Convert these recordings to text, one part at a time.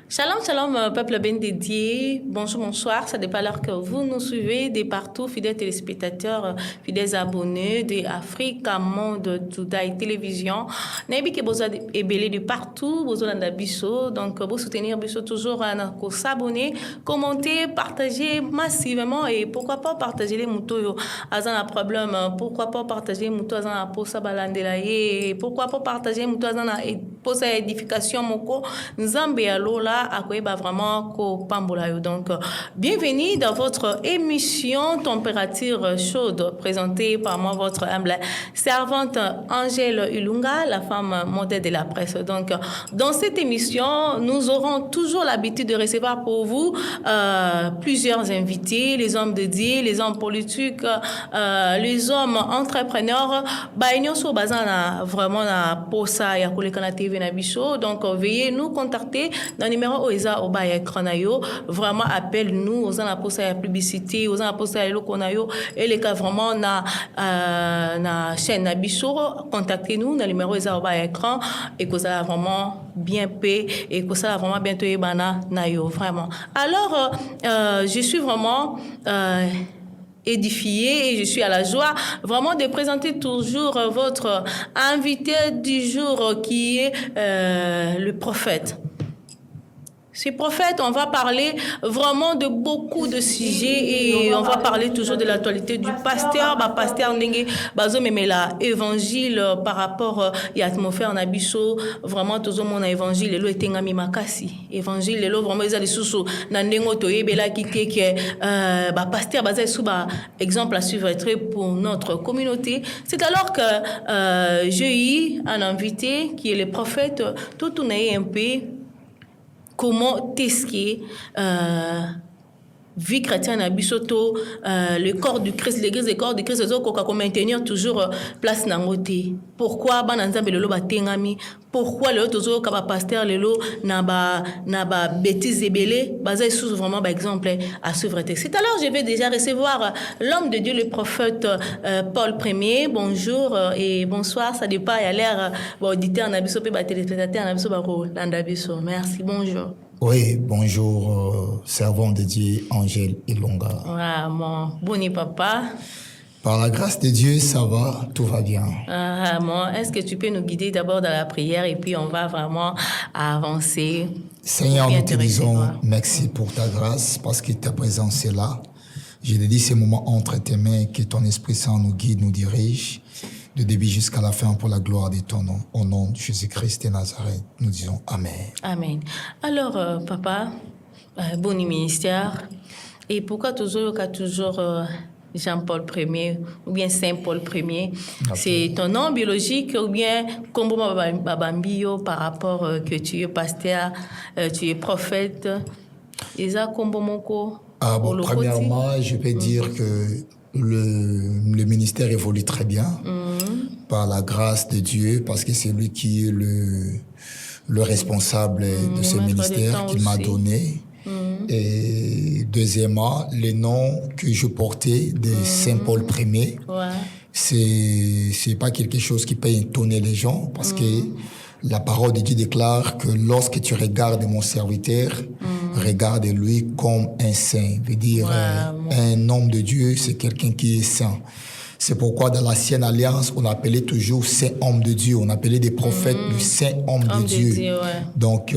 Shalom, shalom, peuple bien dédié. Bonjour, bonsoir. Ça dépend l'heure que vous nous suivez de partout, fidèles téléspectateurs, fidèles abonnés de Africa Monde Today Télévision. N'ayez que besoin de de partout, besoin d'abisso. Donc, vous soutenir Bisso toujours à s'abonner, commenter, partager massivement et pourquoi pas partager les moutons. Azan un problème, pourquoi pas partager les moutons azan a posa balandela et pourquoi pas partager les moutons azan a posa édification moko nzambe alola. Vraiment donc, bienvenue dans votre émission Température chaude, présentée par moi, votre humble servante Angèle Ilunga, la femme modèle de la presse. Donc, dans cette émission, nous aurons toujours l'habitude de recevoir pour vous plusieurs invités, les hommes de Dieu, les hommes politiques, les hommes entrepreneurs. Vraiment, posa ya kulekana TV na biso. Donc, veuillez nous contacter dans le numéro Oeza Oba écran yo. Vraiment appelle-nous aux en poste la publicité, aux en poste la loconayo et les cas vraiment na chaîne Nabiso, contactez-nous dans le numéro Oeza Oba écran et que ça vraiment bien paix et que ça vraiment bientôt ebana na yo vraiment. Alors je suis vraiment édifiée et je suis à la joie vraiment de présenter toujours votre invité du jour qui est le prophète. Ces prophètes, on va parler vraiment de beaucoup de sujets et on va parler toujours de l'actualité du pasteur. Pasteur Ndenge Bazo Memela, évangile par rapport à l'atmosphère en Abisso. Vraiment, tout le monde a évangile. Lelo etengami makasi. Évangile, lelo vraiment, ils ont des sous-sous. Nandengo toye bela kike que pasteur basé sous exemple à suivre pour notre communauté. C'est alors que j'ai eu un invité qui est le prophète. Tout on a un peu. Comment est-ce vie chrétienne à Bissoto, le corps du Christ, l'église, le corps du Christ, comment maintenir toujours place nangote. Pourquoi bananzambe lelo batengami? Pourquoi le toujours kaba pasteur lelo na ba bêtises ébélées? Basé sur vraiment par exemple à suivre texte. Alors je vais déjà recevoir l'homme de Dieu, le prophète Paul Ier. Bonjour et bonsoir. Ça dépend à l'air auditeur en abisso pe ba téléspectateur en abisso ba landabisso. Merci. Bonjour. Oui, bonjour, servant de Dieu, Angèle Ilunga. Ah, mon boni papa. Par la grâce de Dieu, ça va, tout va bien. Ah, mon, est-ce que tu peux nous guider d'abord dans la prière et puis on va vraiment avancer. Seigneur, nous te disons merci pour ta grâce parce que ta présence est là. Je te dis ces moments entre tes mains, que ton Esprit Saint nous guide, nous dirige, de début jusqu'à la fin pour la gloire de ton nom. Au nom de Jésus-Christ de Nazareth, nous disons Amen. Amen. Alors, papa, bon ministère. Et pourquoi toujours Jean-Paul Ier ou bien Saint-Paul Ier? C'est ton nom biologique ou bien Kombo Babambio par rapport que tu es pasteur, tu es prophète? Isa Kombo Moko? Premièrement, je peux dire que le ministère évolue très bien par la grâce de Dieu, parce que c'est lui qui est le responsable de ce ministère qu'il m'a donné. Et deuxièmement, le nom que je portais de Saint-Paul Ier, c'est pas quelque chose qui peut étonner les gens, parce que la parole de Dieu déclare que lorsque tu regardes mon serviteur, regarde-lui comme un saint. Veut dire, un homme de Dieu, c'est quelqu'un qui est saint. C'est pourquoi dans l'ancienne alliance, on appelait toujours saint homme de Dieu. On appelait des prophètes le saint homme de Dieu. Donc,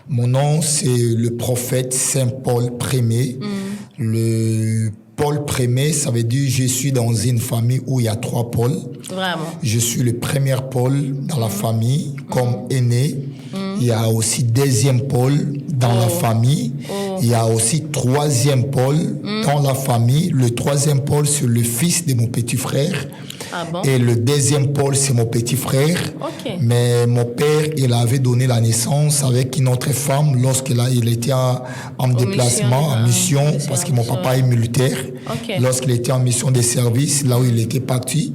mon nom, c'est le prophète Saint-Paul Ier. Le Paul Ier, ça veut dire je suis dans une famille où il y a 3 Pauls. Vraiment. Je suis le premier Paul dans la famille comme aîné. Il y a aussi 2e Paul dans la famille. Il y a aussi 3e Paul dans la famille. Le 3e Paul, c'est le fils de mon petit frère. Ah bon? Et le 2e Paul, c'est mon petit frère. Mais mon père, il avait donné la naissance avec une autre femme lorsqu'il était en déplacement, en mission, parce que mon papa est militaire. Lorsqu'il était en mission de service, là où il était parti,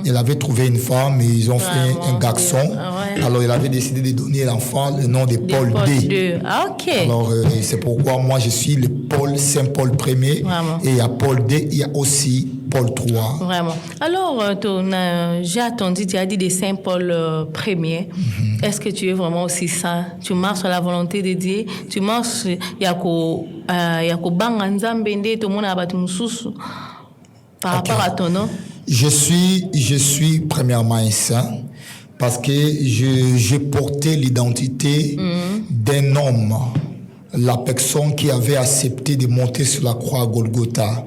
il avait trouvé une femme et ils ont fait un garçon. Alors il avait décidé de donner l'enfant le nom de Paul D. Alors c'est pourquoi moi je suis le Paul, Saint-Paul Ier. Et il y a Paul D, il y a aussi Paul III. Vraiment. Alors, j'ai attendu, tu as dit de Saint Paul Ier. Est-ce que tu es vraiment aussi saint? Tu marches à la volonté de Dieu? Tu marches, yako banga nzambe nde to mona batu mususu par rapport à ton nom? Je suis premièrement un saint parce que j'ai porté l'identité d'un homme, la personne qui avait accepté de monter sur la croix à Golgotha,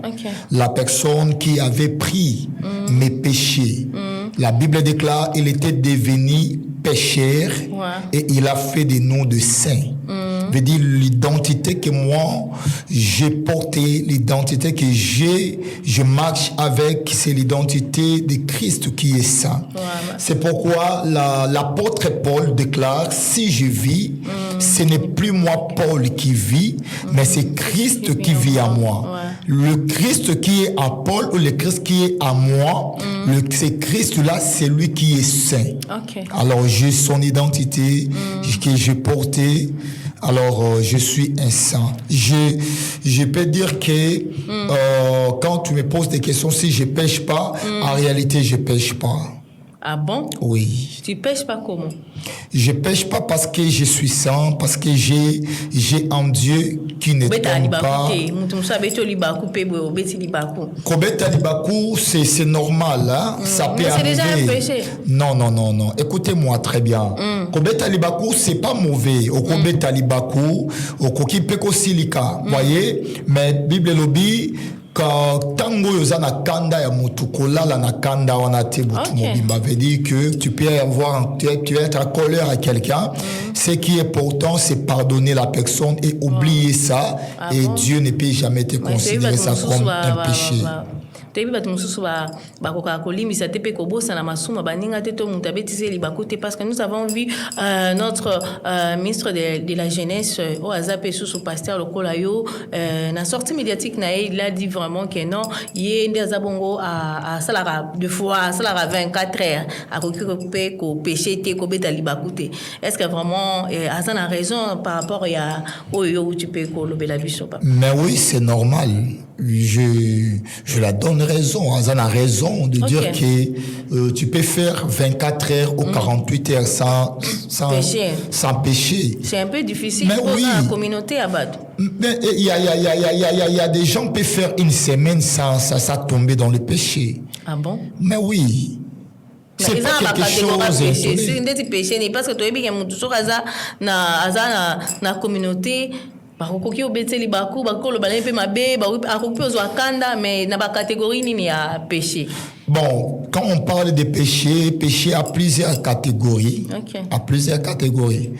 la personne qui avait pris mes péchés. La Bible déclare qu'il était devenu pécheur et il a fait de nous de saints. Veut dire l'identité que moi j'ai portée, l'identité que je marche avec, c'est l'identité de Christ qui est saint. C'est pourquoi l'apôtre Paul déclare: si je vis, ce n'est plus moi Paul qui vit, mais c'est Christ qui vit en moi. Le Christ qui est à Paul ou le Christ qui est à moi, ce Christ-là, c'est lui qui est saint. Alors j'ai son identité que j'ai portée. Alors, je suis un saint. Je peux dire que quand tu me poses des questions, si je pêche pas, en réalité, je pêche pas. Ah bon? Oui. Tu pêches pas comment? Je pêche pas parce que je suis saint, parce que j'ai un Dieu qui ne tombe pas. Kobeta libaku, c'est normal, hein? Ça peut arriver. C'est déjà un péché. Non. Écoutez-moi très bien. Kobeta libaku, c'est pas mauvais. Au kobeta libaku, au koki peko silika. Voyez? Mais Bible lobi, tango yozana kanda ya mutu kolala na kanda wana te butu mobimba veut dire que tu peux être en colère à quelqu'un. Ce qui est important, c'est pardonner la personne et oublier ça. Et Dieu ne peut jamais te considérer ça comme un péché. Tebi batu mususu bakoka kolimbisa te pe kobosa na masuma baninga te to mutu abetisi libaku te, parce que nous avons vu notre ministre de la jeunesse au azape sous pasteur lokola yo na sortie médiatique na il a dit vraiment que non yé nde azabongo à salara deux fois salara 24 heures à koki ko péché te ko beta libaku te. Est-ce que vraiment azana raison par rapport à oyo tu peux ko lobela biso papa? Mais oui, c'est normal. Je la donne raison. Elle a raison de dire que tu peux faire 24 heures ou 48 heures sans péché. C'est un peu difficile pour la communauté à battre. Mais il y a des gens qui peuvent faire une semaine sans tomber dans le péché. Ah bon? Mais oui. C'est pas quelque chose. C'est péché parce que tu es bien na communauté. Bakoki obeteli baku bakolo balé pe mabe bakoki ozwa kanda mais na ba catégorie nini ya péché. Bon, quand on parle de péché, péché a plusieurs catégories. À plusieurs catégories.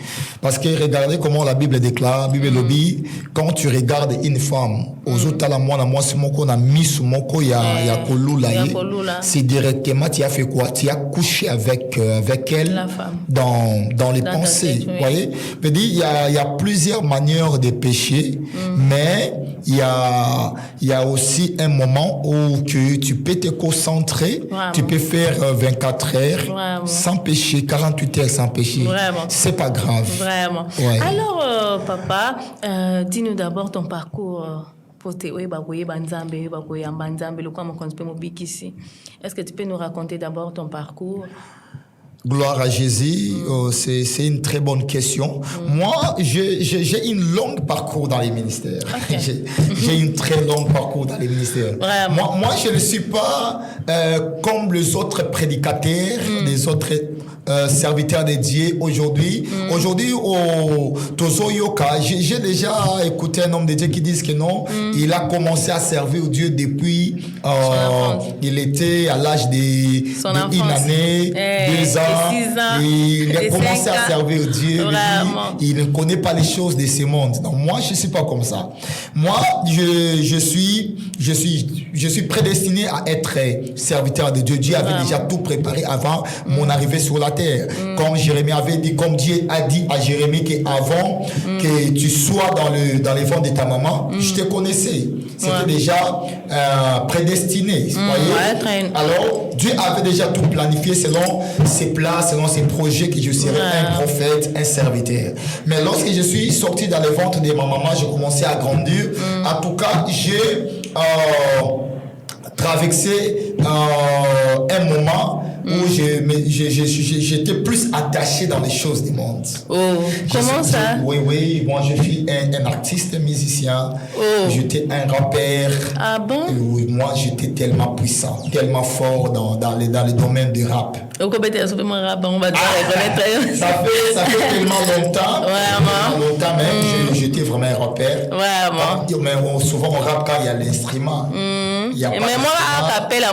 Parce que regardez comment la Bible déclare, Bible lobby, quand tu regardes une femme, aux autres à la moi c'est mon qu'on a mis sous mon ko ya kolula, c'est directement tu as fait quoi? Tu as couché avec elle la femme. Dans les pensées, vous voyez? Je veux dire il y a plusieurs manières de pécher, mais il y a aussi un moment où tu peux te concentrer. Tu peux faire 24 heures sans péché, 48 heures sans péché. C'est pas grave. Vraiment. Ouais. Alors, papa, dis-nous d'abord ton parcours. Est-ce que tu peux nous raconter d'abord ton parcours? Gloire à Jésus, c'est une très bonne question. Moi, j'ai une longue parcours dans les ministères. J'ai une très longue parcours dans les ministères. Moi, je ne suis pas comme les autres prédicateurs, les autres serviteurs de Dieu aujourd'hui. Aujourd'hui, au Tozo Yoka, j'ai déjà écouté un homme de Dieu qui dit que non, il a commencé à servir Dieu depuis il était à l'âge d'une année, 2 ans. Il a commencé à servir Dieu. Il ne connaît pas les choses de ce monde. Donc moi, je ne suis pas comme ça. Moi, je suis prédestiné à être serviteur de Dieu. Dieu avait déjà tout préparé avant mon arrivée sur la terre. Comme Jérémie avait dit, comme Dieu a dit à Jérémie qu'avant que tu sois dans les ventres de ta maman, je te connaissais. C'était déjà prédestiné. Voyez? Alors, Dieu avait déjà tout planifié selon ses plans, selon ses projets, que je serais un prophète, un serviteur. Mais lorsque je suis sorti dans les ventres de ma maman, j'ai commencé à grandir. En tout cas, traversé un moment où j'étais plus attaché dans les choses du monde. Oh, comment ça? Oui, moi je suis un artiste musicien. Oh. J'étais un rappeur. Ah bon? Oui, moi j'étais tellement puissant, tellement fort dans les domaines du rap. On va dire, ça fait tellement longtemps. Longtemps même, j'étais vraiment un rappeur. Mais souvent on rappe quand il y a l'instrument. Il y a pas mais moi, à cappella,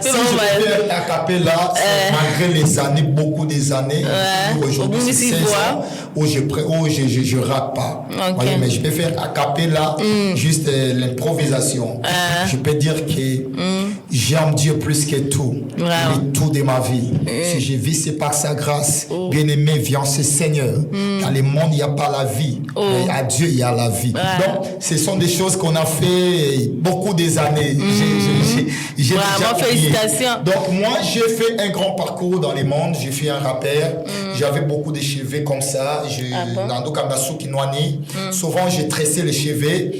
si je fais à cappella, malgré les années, beaucoup des années, aujourd'hui c'est 16 ans, où je rappe pas. Okay. Mais je peux faire à cappella, juste l'improvisation. Je peux dire que j'aime Dieu plus que tout. Il est tout de ma vie. Si je vis, c'est par sa grâce. Bien-aimé, viens ce Seigneur. Dans le monde, il n'y a pas la vie. Mais à Dieu, il y a la vie. Donc, ce sont des choses qu'on a fait beaucoup des années. J'ai déjà félicitations. Donc, moi, j'ai fait un grand parcours dans le monde. J'ai fait un rappeur. J'avais beaucoup de cheveux comme ça. Souvent, j'ai tressé les cheveux.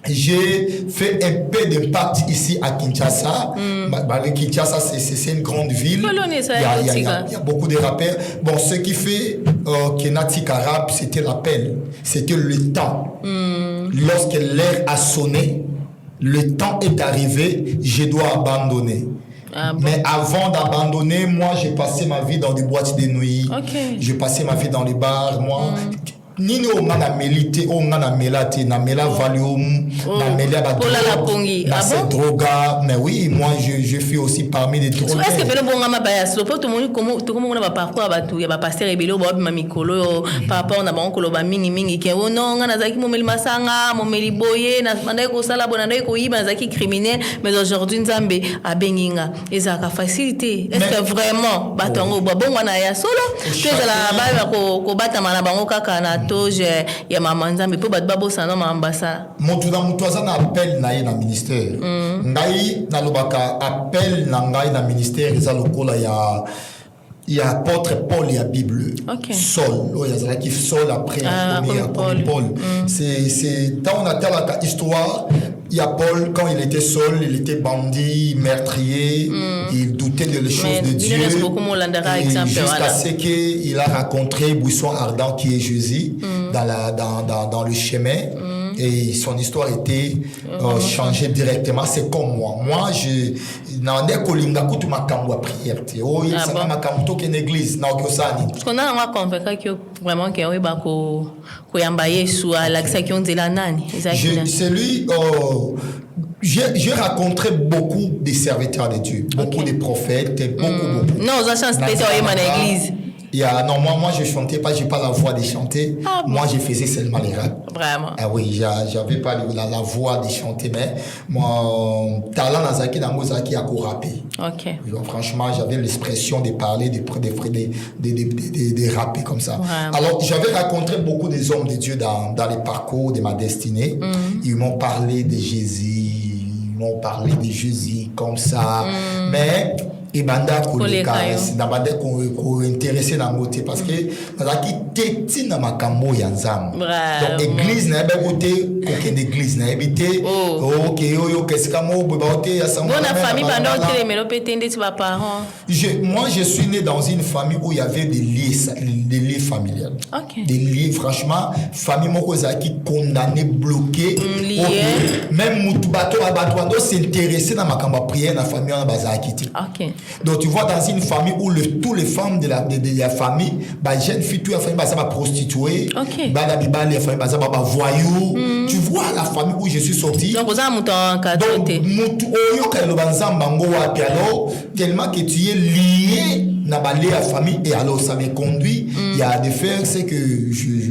J'ai fait un peu d'impact ici à Kinshasa. Kinshasa, c'est une grande ville. Il y a beaucoup de rappeurs. Bon, ce qui fait Kenatik Arabe, c'était l'appel. C'était le temps. Lorsque l'heure a sonné, le temps est arrivé, je dois abandonner. Mais avant d'abandonner, moi, j'ai passé ma vie dans des boîtes de nuit. J'ai passé ma vie dans les bars. Moi, nini o ngana melite o ngana melate na mela valium na mela droga mais oui moi je fais aussi parmi les drogues. Est-ce que bon ngama baya so pour tout monde comment on va parcours batu ya ba pasteur ebelo ba mikolo papa on a ba nkolo ba mingi ke o non ngana zaki momeli masanga momeli boye na mandai ko sala bona ndai ko yiba zaki criminel mais aujourd'hui nzambe abenginga ezaka facilité. Est-ce que vraiment batongo ba bon wana ya solo que la ba ko bata mana bango kaka na ya mama nzambe po bat babo sana mambasa mutu azana appel na ye na ministère ngai na lobaka appel na ngai na ministère eza lokola ya apôtre Paul et la Bible. Saul, qui Saul après Paul. C'est dans la histoire, il y a Paul quand il était seul, il était bandit, meurtrier, il doutait de les choses de Dieu. Jusqu'à ce qu'il a rencontré Buisson Ardent qui est Jésus dans le chemin. Et son histoire était changée directement. C'est comme moi. Moi, n'en ai kolinga kutu makambo à prière. Ça m'a makambo to église na okosani. Parce qu'on a un convaincu que vraiment que oui ba ko yamba Yesu ala kisa ki onzela nani. C'est lui j'ai rencontré beaucoup de serviteurs de Dieu, beaucoup de prophètes, beaucoup. Non, ça chance spécial à l'église. Non, moi je chantais pas, j'ai pas la voix de chanter. Moi je faisais seulement les rap. Vraiment. Oui, j'avais pas la voix de chanter, mais mon talent nazaki dans mozaki à rapper. Franchement, j'avais l'expression de parler, de rapper comme ça. Vraiment. Alors j'avais rencontré beaucoup des hommes de Dieu dans les parcours de ma destinée. Ils m'ont parlé de Jésus, comme ça, mais et banda ko intéressé dans côté parce que nazaki teti na makambo ya nzambe. Donc église na ba côté aucune église na habité OK yo qu'est-ce que mo ba côté ya sama. Bonne famille pendant que les pétende tu vas parents. Moi je suis né dans une famille où il y avait des liens familiales. Des liens franchement famille moko zaki condamné bloqué même mutu bato ando s'intéresser na makambo prière na famille na bazaki. Donc tu vois dans une famille où tous les femmes de la famille, jeune fille, toute la famille va prostituée, les famille va voyou. Tu vois la famille où je suis sorti. Donc vous avez tellement que tu es lié na balé à famille et alors ça me conduit il y a des faits c'est que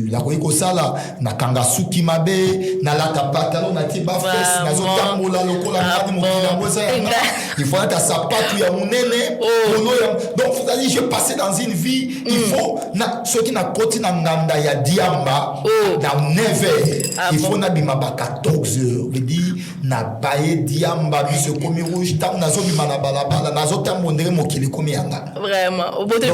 la koiko sala na kangasuki mabe na la tapatalo na tiba fesse na zotambola lokola na mokila boza il faut ta sapato ya munene donc faut dire je passais dans une vie il faut na ceux qui na koti na nganda ya diamba na 9h il faut na bima ba 14h veut dire na baye diamba biso komi rouge tam na zo bima na balabala na zo tambondere mokili komi yanga vraiment au bout de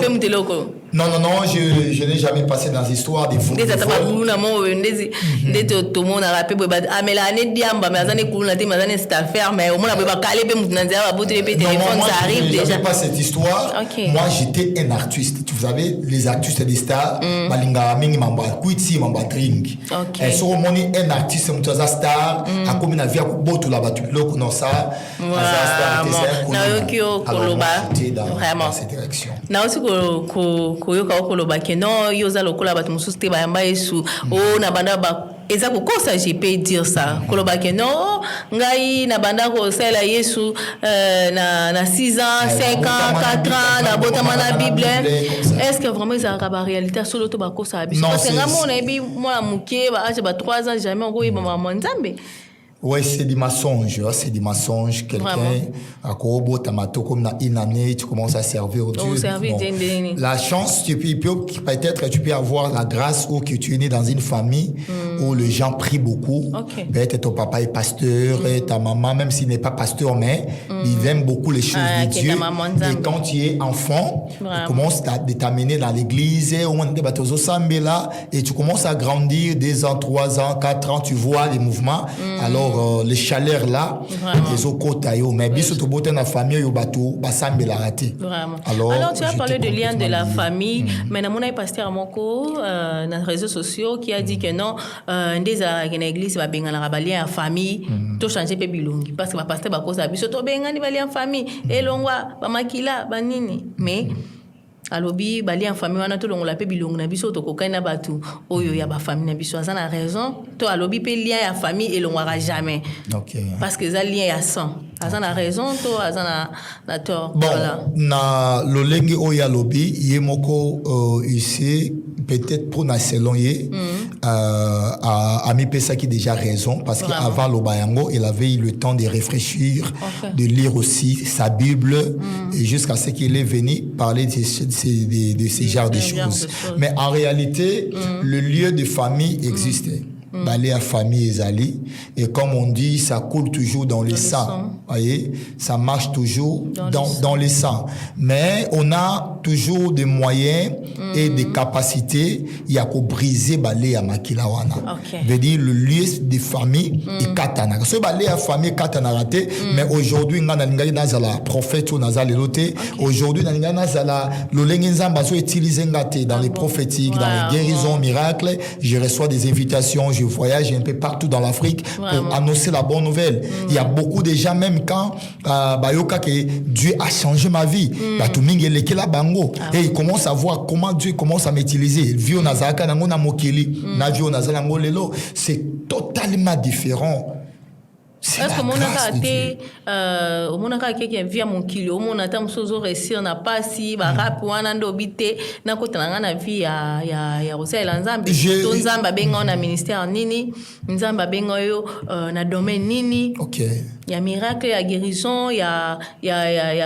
Non, je n'ai jamais passé dans l'histoire des faux. Des atabou na mo des to mo na rapé ba amela ne diamba mais azane kuluna te mazane cette affaire mais au moins ba calé pe mutanzia ba boute pe téléphone ça arrive déjà. Je ne pas cette histoire. Okay. Moi j'étais un artiste. Vous savez les artistes des stars balinga mingi mamba kuiti mamba drink. Et so moni un artiste mutaza star a comme na via botu la batu loko non ça. Na yokio koloba vraiment cette direction. Na aussi koyoka okoloba ke non yoza lokola bato mususu te bayamba yesu o na banda ba eza kokosa je peux dire ça koloba ke non ngai na banda kosala yesu na 6 ans 5 ans 4 ans na botama na bible est-ce que vraiment ezalaka ba réalité solo to bakosa biso parce que ngamo na yebi mwana muke ba age ba 3 ans jamais okoyeba mama nzambe. Oui, c'est du mensonge. C'est du mensonge. Quelqu'un, à Korobo, Tamato, comme dans une année, tu commences à servir Dieu. Bon. La chance, peut-être tu peux avoir la grâce ou que tu es né dans une famille où les gens prient beaucoup. Peut-être ton papa est pasteur, et ta maman, même s'il n'est pas pasteur, mais il aime beaucoup les choses de Dieu. Et quand tu es enfant, tu commences à t'amener dans l'église, et tu commences à grandir 2 ans, 3 ans, 4 ans, tu vois les mouvements. Alors, les chaleurs là, les okotayo, mais biso to bote na famille yo bato basambe la raté. Alors tu as parlé de lien de la famille, mais namona un pasteur moko dans les réseaux sociaux qui a dit que non ndeza na église ba benga na lien en famille, to changer pe bilongi parce que ba pasteur ba kosa biso to benga ni ba lien en famille, elongwa ba makila ba nini, mais alobi bali en famille wana to longola pe bilongo na biso to kokana batu oyo ya ba famille na biso azana raison to alobi pe lien ya famille elongwara jamais parce que ça lien ya sang azana raison to azana na tort. Bon voilà. Na lolenge oyo alobi yemoko ici peut-être pour na selon ye ami pesa qui déjà raison parce qu'avant l'obayango il avait eu le temps de réfléchir de lire aussi sa Bible et jusqu'à ce qu'il est venu parler de ces genres de choses. Mais en réalité, le lieu de famille existait. Balé à famille Ezali, et comme on dit, ça coule toujours dans le sang. Voyez, ça marche toujours dans le sang. Mais on a toujours des moyens et des capacités. Il y a qu'à briser balé à Makilawana. Veut dire le lieu de famille est katana. Ce balé à famille katana raté. Mais aujourd'hui, on a la prophète ou nazale loté. Aujourd'hui, on a la l'olengenzamba so utilisé dans les prophétiques, dans les guérisons, miracles. Je reçois des invitations. Je voyage un peu partout dans l'Afrique pour annoncer la bonne nouvelle. Il y a beaucoup de gens, même quand Bayoka que Dieu a changé ma vie, et il commence à voir comment Dieu commence à m'utiliser. C'est totalement différent. Est-ce que mon monaka quelqu'un via mon kilo mon atam sozo réussir na pasi ba rap wana ndo bité na kotana na vie ya Rosela Nzambe to Nzamba benga na ministère nini Nzamba benga yo na domaine nini ya miracle ya guérison ya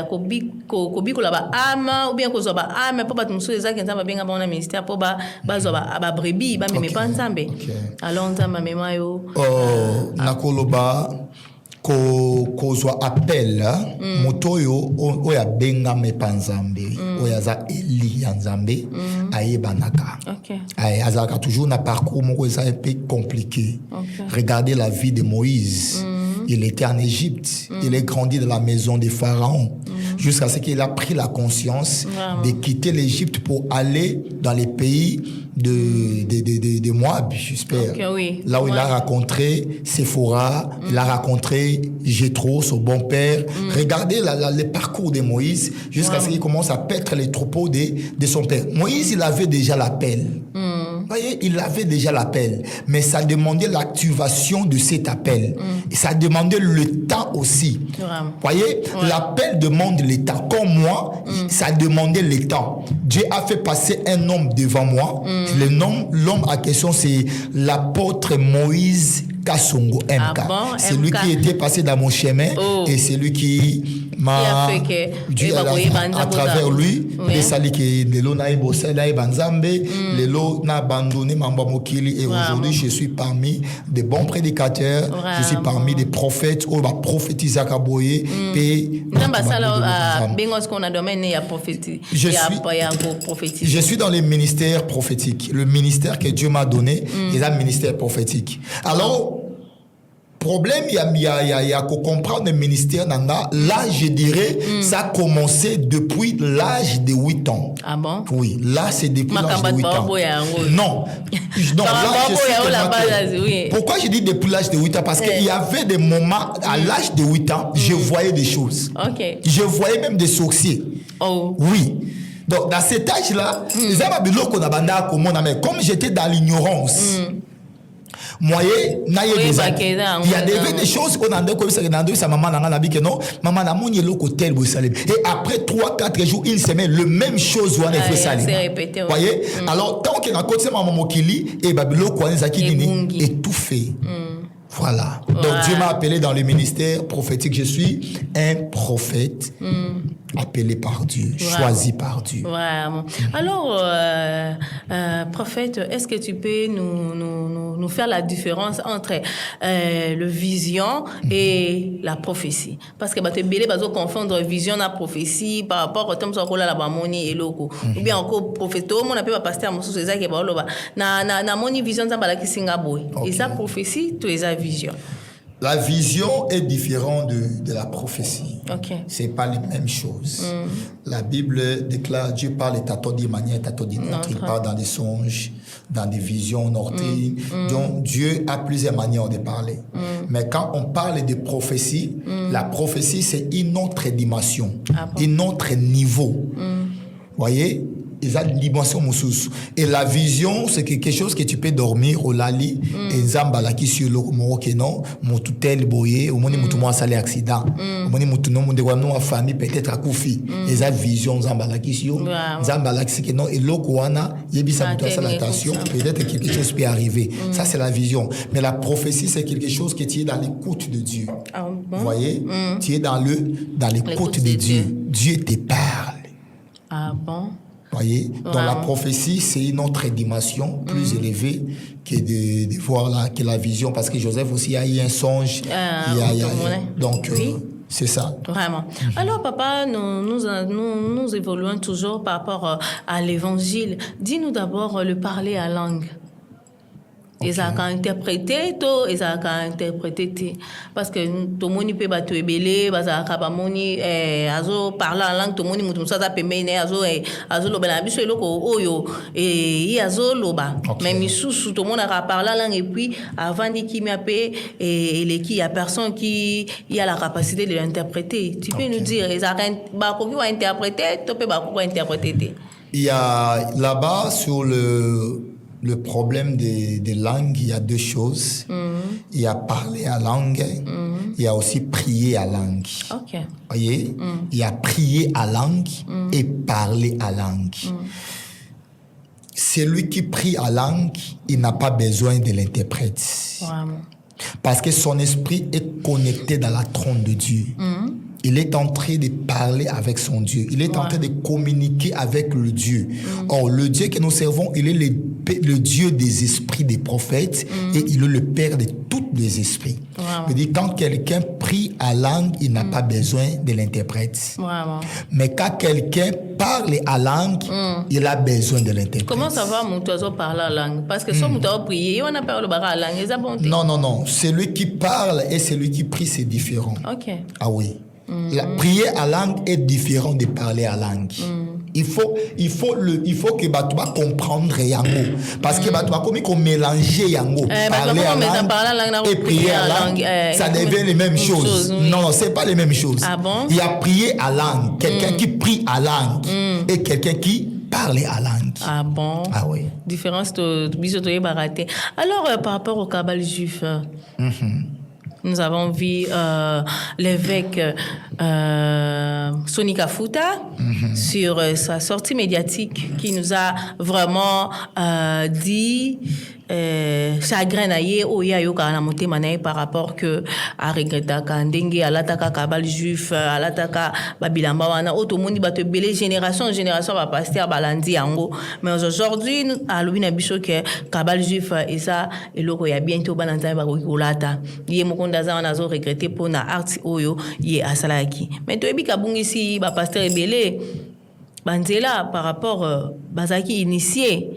kobiko la ba ama ou bien ko zo ba ama po ba tumso ezaki Nzamba benga ba na ministère po ba zo ba brebi ba meme pa Nzambe alors Nzamba mema yo nakoloba kozwa appel motoyo oya benga me panzambe oya za Eli ya Nzambe ayebanaka azaka toujours na parcours moko eza un peu compliqué. Regardez la vie de Moïse. Il était en Égypte, il est grandi dans la maison des pharaons jusqu'à ce qu'il a pris la conscience de quitter l'Égypte pour aller dans les pays de Moab, j'espère. Là où il a rencontré Séphora, il a rencontré Jéthro, son bon père. Regardez le parcours de Moïse jusqu'à ce qu'il commence à paître les troupeaux de son père. Moïse, il avait déjà l'appel. Voyez, il avait déjà l'appel, mais ça demandait l'activation de cet appel. Et ça demandait le temps aussi. Voyez, l'appel demande le temps. Comme moi, ça demandait le temps. Dieu a fait passer un homme devant moi. L'homme à question, c'est l'apôtre Moïse Kassongo MK. Ah bon, c'est lui MK. qui était passé dans mon chemin et c'est lui qui m'a Dieu à travers lui les sali qui les lots na ibosa na ibanzambe les lots na abandonné mamba mokili et aujourd'hui je suis parmi des bons prédicateurs. Je suis parmi des prophètes ou va prophétiser à Kaboye je suis dans les ministères prophétiques. Le ministère que Dieu m'a donné est un ministère prophétique. Alors problème, il y a qu'à comprendre le ministère nanga. Là, je dirais, ça a commencé depuis l'âge de 8 ans. Ah bon? Oui, là, c'est depuis l'âge de 8 ans. Non. Non, là, je suis pourquoi je dis depuis l'âge de 8 ans? Parce qu'il y avait des moments, à l'âge de 8 ans, je voyais des choses. Okay. Je voyais même des sorciers. Oh. Oui. Donc, dans cet âge-là, comme j'étais dans l'ignorance, moi, il y avait des choses qu'on a dit sa maman maman et après 3-4 jours, une semaine, le même chose on a fait ça. Voyez? Alors tant qu'on a continué maman mokili et babilo ko étouffé. Voilà. Donc Dieu m'a appelé dans le ministère prophétique. Je suis un prophète appelé par Dieu, choisi par Dieu. Vraiment. Alors, prophète, est-ce que tu peux nous faire la différence entre le vision et la prophétie? Parce que tu peux confondre vision et prophétie par rapport au temps où la bamoni et loko. Ou bien encore prophète, on a pas pasteur mon sous ça qui ba loba. Na moni vision ça bala ki singaboy. Et ça prophétie, tu es à vision. La vision est différente de la prophétie. Okay. Ce n'est pas les mêmes choses. La Bible déclare, Dieu parle de manière, il parle dans des songes, dans des visions, Donc Dieu a plusieurs manières de parler. Mais quand on parle de prophétie, la prophétie c'est une autre dimension, un autre niveau. Voyez? Et la vision, c'est quelque chose que tu peux dormir au lali et zambala qui sur le non, motutel boye, au moni mutu mo sali accident, au moni mutu non de wa famille peut-être à koufi. Et la vision zambala qui sur zambala qui non et lokoana yebisa mutu sala attention, peut-être quelque chose peut arriver. Ça c'est la vision. Mais la prophétie c'est quelque chose que tu es dans l'écoute de Dieu. Vous voyez? Tu es dans l'écoute de Dieu. Dieu te parle. Ah bon? Voyez? Donc la prophétie, c'est une autre dimension plus élevée que de voir que la vision. Parce que Joseph aussi a eu un songe. Donc, c'est ça. Vraiment. Alors, papa, nous évoluons toujours par rapport à l'évangile. Dis-nous d'abord le parler à langue. Ils ont interprété tout, ils ont interprété parce que tout le monde peut battre belé, parce que azo parler en langue, tout le monde mutum ça peut mener azo loba la biso eloko oyo et azo loba. Mais misusu tout le monde a parlé en langue et puis avant dit qui m'a payé et les qui y a personne qui a la capacité de l'interpréter. Tu peux nous dire ils ont ba ko qui va interpréter, tu peux ba ko interpréter. Il y a là-bas sur le problème des langues, il y a deux choses. Il y a parler à langue, il y a aussi prier à langue. Okay. Voyez? Il y a prier à langue et parler à langue. Celui qui prie à langue, il n'a pas besoin de l'interprète. Vraiment. Parce que son esprit est connecté dans la trône de Dieu. Il est en train de parler avec son Dieu. Il est en train de communiquer avec le Dieu. Or, le Dieu que nous servons, il est le Dieu des esprits des prophètes et il est le Père de tous les esprits. Je dis, quand quelqu'un prie à langue, il n'a pas besoin de l'interprète. Mais quand quelqu'un parle à langue, il a besoin de l'interprète. Comment savoir mon oiseau parle à langue? Parce que si on a prié, on a parlé à langue. Non. Celui qui parle et celui qui prie, c'est différent. Okay. Ah oui. La prier à langue est différent de parler à langue. Il faut que Batouba comprendre yango parce que Batouba comme qu'on mélanger yango parler à langue et prier à langue ça devient les mêmes choses. Non, c'est pas les mêmes choses. Ah bon? Il y a prier à langue, quelqu'un qui prie à langue et quelqu'un qui parle à langue. Ah bon? Ah oui. Différence de bisotoyer baraté. Alors par rapport au cabal juif. Nous avons vu l'évêque Sonika Fouta sur sa sortie médiatique qui nous a vraiment dit chagrin na ye o ya yo kana motema na ye par rapport que a regrettaka ndenge alataka kabal juif alataka babilamba wana oto moni bato belé génération ba pasteur balandi yango mais aujourd'hui alobi na biso que kabal juif eza eloko ya bientôt bananza ba kolata ye mokonda za wana zo regretter pona art oyo ye asalaki mais to ebika bungisi ba pasteur belé banzela par rapport bazaki initié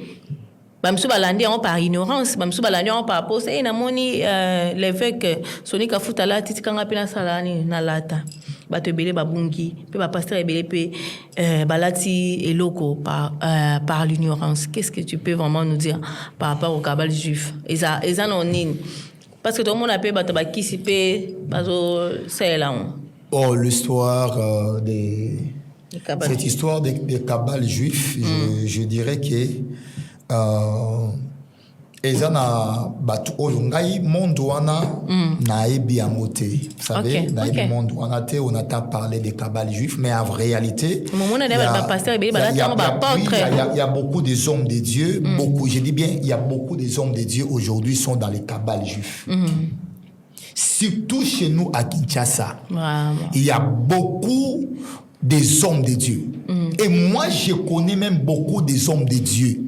bamsu balandi en par ignorance bamsu balandi en par pose et namoni l'évêque Soni Kafuta la titikanga pena salani na lata bato belé babungi pe ba pasteur belé pe balati eloko par l'ignorance. Qu'est-ce que tu peux vraiment nous dire par rapport au cabal juif eza nonine parce que tout le monde a pe bato bakisi pe bazo sela oh l'histoire cette histoire des cabal juifs je dirais que ezana batu oyo ngai monde wana naebi yango te vous savez naebi monde wana te on entend parler des cabal juifs mais en réalité il y a beaucoup des hommes de Dieu beaucoup je dis bien il y a beaucoup des hommes de Dieu aujourd'hui sont dans les cabal juifs surtout chez nous à Kinshasa il y a beaucoup des hommes de Dieu. Et moi, je connais même beaucoup des hommes de Dieu,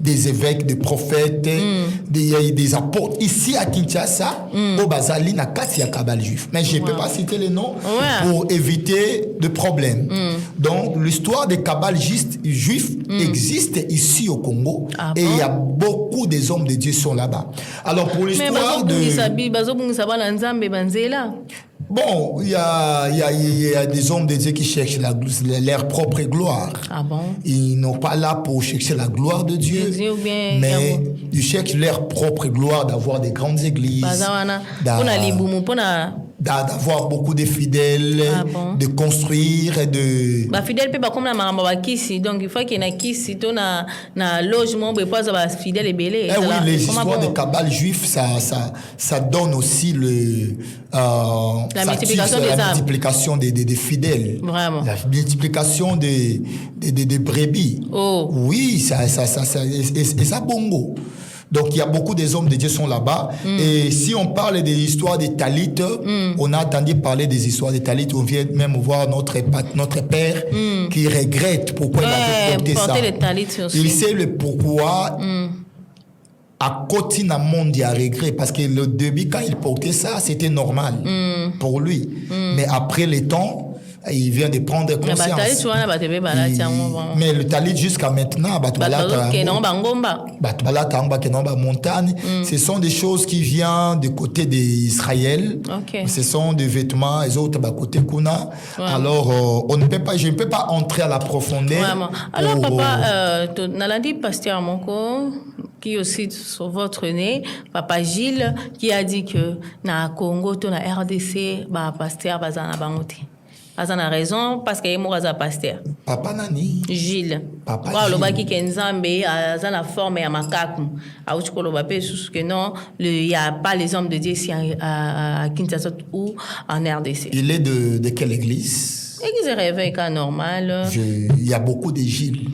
des évêques, des prophètes, des apôtres. Ici à Kinshasa, au Bazali, na kasi ya kabal juif. Mais je ne peux pas citer les noms pour éviter de problèmes. Donc, l'histoire des kabal juifs existe ici au Congo. Et il y a beaucoup des hommes de Dieu qui sont là-bas. Alors, pour l'histoire de... Bon, il y a des hommes de Dieu qui cherchent leur propre gloire. Ah bon? Ils n'ont pas là pour chercher la gloire de Dieu, mais ils cherchent leur propre gloire d'avoir des grandes églises, d'avoir beaucoup de fidèles, de construire et de... fidèles peut pas comme la maramba kisi, donc il faut qu'il y ait kisi to na logement pour pas avoir fidèles et belé. Oui, les histoires de cabal juif, ça donne aussi la multiplication des fidèles. Vraiment. La multiplication des brebis. Oh. Oui, ça bongo. Donc, il y a beaucoup des hommes de Dieu sont là-bas. Et si on parle des histoires des Talit, on a entendu parler des histoires des Talit. On vient même voir notre père qui regrette pourquoi il avait porté ça. Il sait le pourquoi. À côté d'un monde, il y a regret. Parce que le début, quand il portait ça, c'était normal pour lui. Mais après le temps, il vient de prendre conscience. Mais le talit jusqu'à maintenant, ce sont des choses qui viennent du côté d'Israël. Ce sont des vêtements, les autres côté Kuna. Alors, on ne peut pas, je ne peux pas entrer à la profondeur. Alors, papa, Nalandi Pasteur Moko, qui aussi sur votre nez, papa Gilles, qui a dit que na Congo, na RDC, pasteur bazana bangote. Azana raison parce que yemo raza pasteur. Papa nani? Gilles. Papa Gilles. Loba ki Kenzambe azana forme ya makaku. Auchi ko loba pe sous que non, il y a pas les hommes de Dieu ici à Kinshasa ou en RDC. Il est de quelle église? Église réveil cas normal. Il y a beaucoup de Gilles.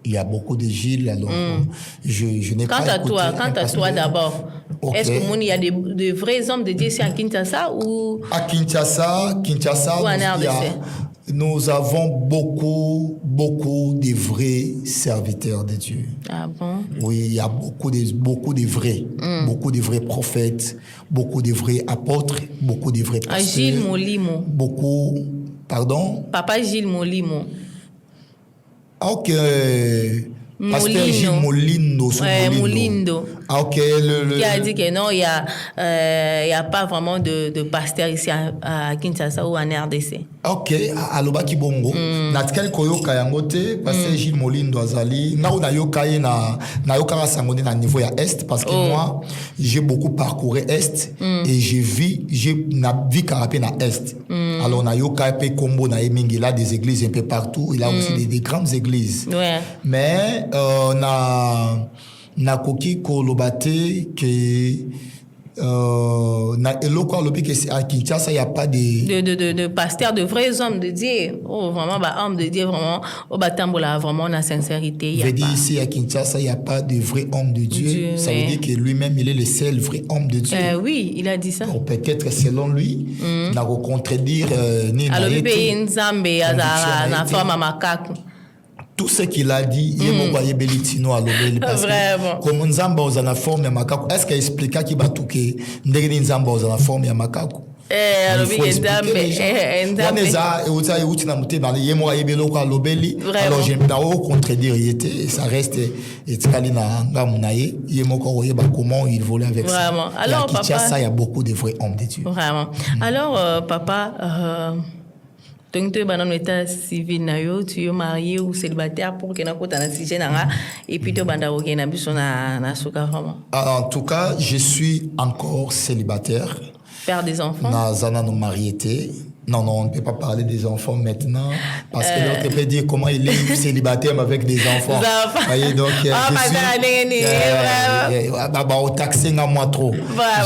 Il y a beaucoup de Gilles, alors je n'ai pas écouté. Quant à toi d'abord, est-ce qu'il y a de vrais hommes de Dieu ici à Kinshasa ou... À Kinshasa, ou en RDC? Nous avons beaucoup de vrais serviteurs de Dieu. Ah bon? Oui, il y a beaucoup de vrais prophètes, beaucoup de vrais apôtres, beaucoup de vrais pasteurs. Gilles Molimo. Beaucoup, pardon? Papa Gilles Molimo. Ok. Pasteur Gilles Molindo. Molindo. Ok. Qui a dit que non, il y a pas vraiment de pasteur ici à Kinshasa ou en RDC. Ok. Aloba Kibongo. Natkel koyoka yangote. Pasteur Gilles Molindo azali. Na yoka na yoka sangone na niveau ya Est parce que moi j'ai beaucoup parcouru Est et j'ai vu carapé na Est. Alors na yoka pe Kombo na emingi là des églises un peu partout. Il a aussi des grandes églises. Ouais. Mais na koki ko lobate que na eloko alobi que à Kinshasa il y a pas de pasteurs, de vrais hommes de Dieu. Oh, vraiment, hommes de Dieu, vraiment, au Batambola, vraiment, la sincérité. Je veux dire, ici à Kinshasa, il n'y a pas de vrai homme de Dieu. Ça veut dire que lui-même, il est le seul vrai homme de Dieu. Oui, il a dit ça. Donc, peut-être, selon lui, n'a pas contredire ni alors, le pays Nzambe, na forme à macaque. Tout ce qu'il a dit, il m'a envoyé Belitino à l'obéli. Vraiment. Comme Nzamba aux en forme à macaque, est-ce qu'il explique qu'il va tout que Ndegni Nzamba aux en forme à macaque? Alors, il faut alors je ne contredire ça reste comment il volait avec ça. Vraiment. Alors papa, il y a beaucoup de vrais hommes de Dieu. Vraiment. Alors papa, donc tu es dans l'état civil tu es marié ou célibataire pour que na kota na sujet nanga et puis tu banda oké na biso na soka vraiment. En tout cas, je suis encore célibataire. Père des enfants. Nazana nous mariés. Non, on ne peut pas parler des enfants maintenant parce que l'autre peut dire comment il est célibataire avec des enfants. Voyez, donc,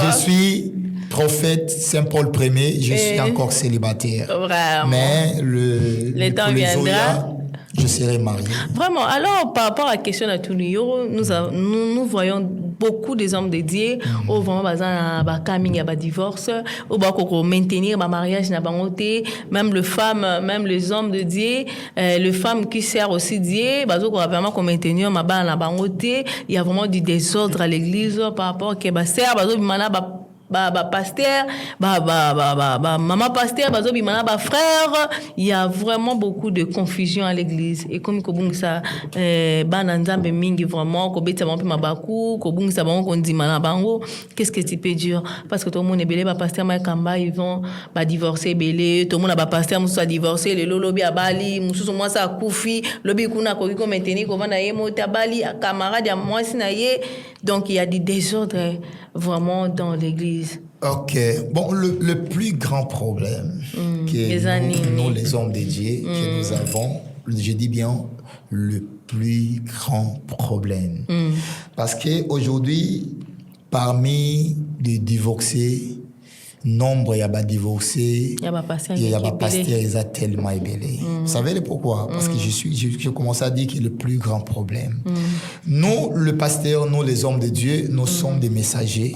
je suis prophète Saint Paul Ier, je suis encore célibataire. Vraiment. Mais le temps viendra. Je serai marié. Vraiment. Alors, par rapport à la question de Tunio, nous voyons beaucoup des hommes de Dieu au vraiment bazan coming à divorce au bako maintenir ma mariage na bangoté même les hommes de Dieu les femmes qui servent aussi Dieu bazo ko vraiment ko maintenir ma ba na bangoté il y a vraiment du désordre à l'église par rapport que ba sert bazo bimana pasteur maman pasteur bazo bimana ba frère il y a vraiment beaucoup de confusion à l'église et comme ko bungisa bana nzambe mingi vraiment ko beta mpe mabaku ko bungisa bango ko ndimana bango qu'est-ce que tu peux dire parce que tout le monde est belé ba pasteur ma kamba ils vont ba divorcer belé tout le monde ba pasteur musu a divorcer le lolobi a bali musu moi ça kufi lobi kuna ko maintenir ko vanda yemo ta bali camarade ya moi sinaye donc il y a des désordres vraiment dans l'église. Ok. Bon, le plus grand problème que nous, les hommes de Dieu, que nous avons, je dis bien le plus grand problème. Parce qu'aujourd'hui, parmi les divorcés, nombre il y a pas divorcé, il y a pas pasteur, ils ont tellement ébélé. Vous savez pourquoi? Parce que je commence à dire que le plus grand problème. Nous, le pasteur, nous les hommes de Dieu, nous sommes des messagers,